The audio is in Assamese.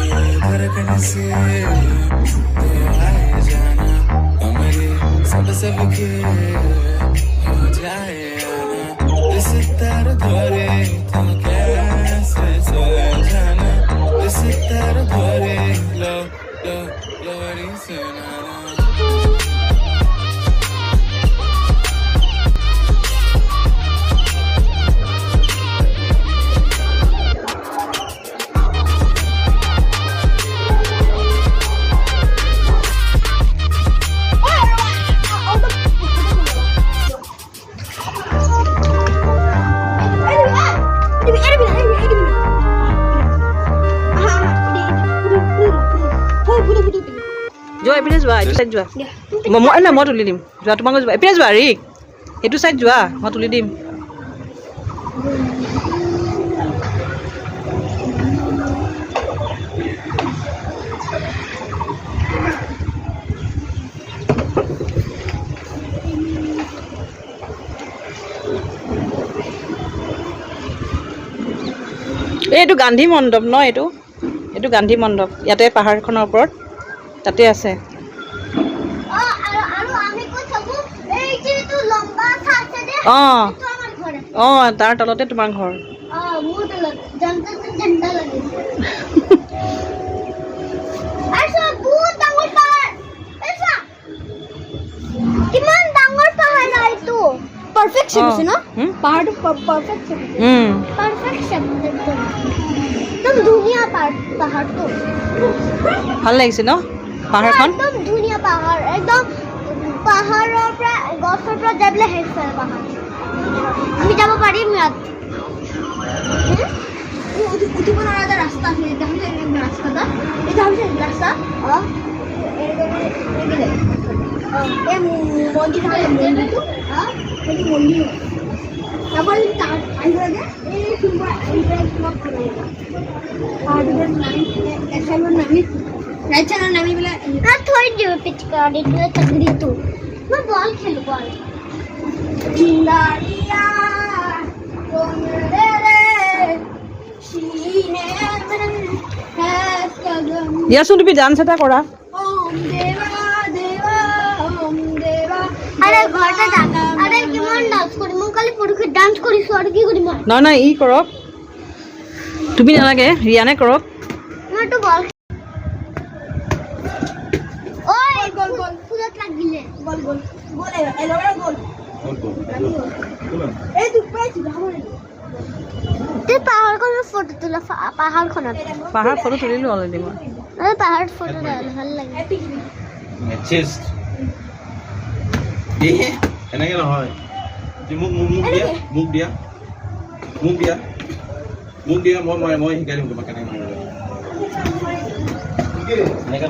धड़कन से आए जाना हमारे सबके हो जाए आना इस तरह धोरे तो कैसे सो जाना इस तरह धोरे लो लो लोरी सुनाना যোৱা এপিনে যোৱা এইটো চাইড যোৱা মই না মই তুলি দিম যোৱা তোমাক যোৱা এপিনে যোৱা ৰিক এইটো চাইড যোৱা মই তুলি দিম এইটো গান্ধী মণ্ডপ ন এইটো গান্ধী মণ্ডপ ইয়াতে পাহাৰখনৰ ওপৰত তাতে আছে তাৰ তলতে তোমাৰ ঘৰ ভাল লাগিছে ন পাহাৰখন একদম ধুনীয়া পাহাৰ একদম পাহাৰৰ পৰা গছৰ পৰা যাবলৈ হেৰিছে পাহাৰ আমি যাব পাৰিম ইয়াত উঠিব নোৱাৰা ৰাস্তা আছে ৰাস্তাটা এটা হৈছে ৰাস্তা এই মন্দিৰ মন্দিৰটো সেইটো মন্দিৰ তাৰপৰ আহিব লাগে এই সুন্দৰ নামি ৰাইট সাইডৰ নামি পেলাই থৈ দিওঁ পিচকাৰি দিলে চাকৰিটো মই বল খেলো বল জিন্দাৰিয়া দিয়াচোন তুমি ডান্স এটা কৰা আৰে ঘৰতে যাম আৰে কিমান ডান্স কৰিম মই কালি পৰখি ডান্স কৰিছো আৰু কি কৰিম নাই ই কৰক তুমি নালাগে ৰিয়ানে কৰক মইতো বল ওই গোল গোল ফুলত লাগিলে গোল গোল গোল এলগা গোল এই তুই পাইছ ভাবৰে তে পাহাৰখনৰ ফটো তোলা পাহাৰ ফটো তুলিলো অলৰেডি মই পাহাৰ ফটো ভাল লাগে চেষ্ট এনেকে নহয় মোক দিয়া মই শিকাই দিম তোমাক কেনেকে মাৰিব লাগে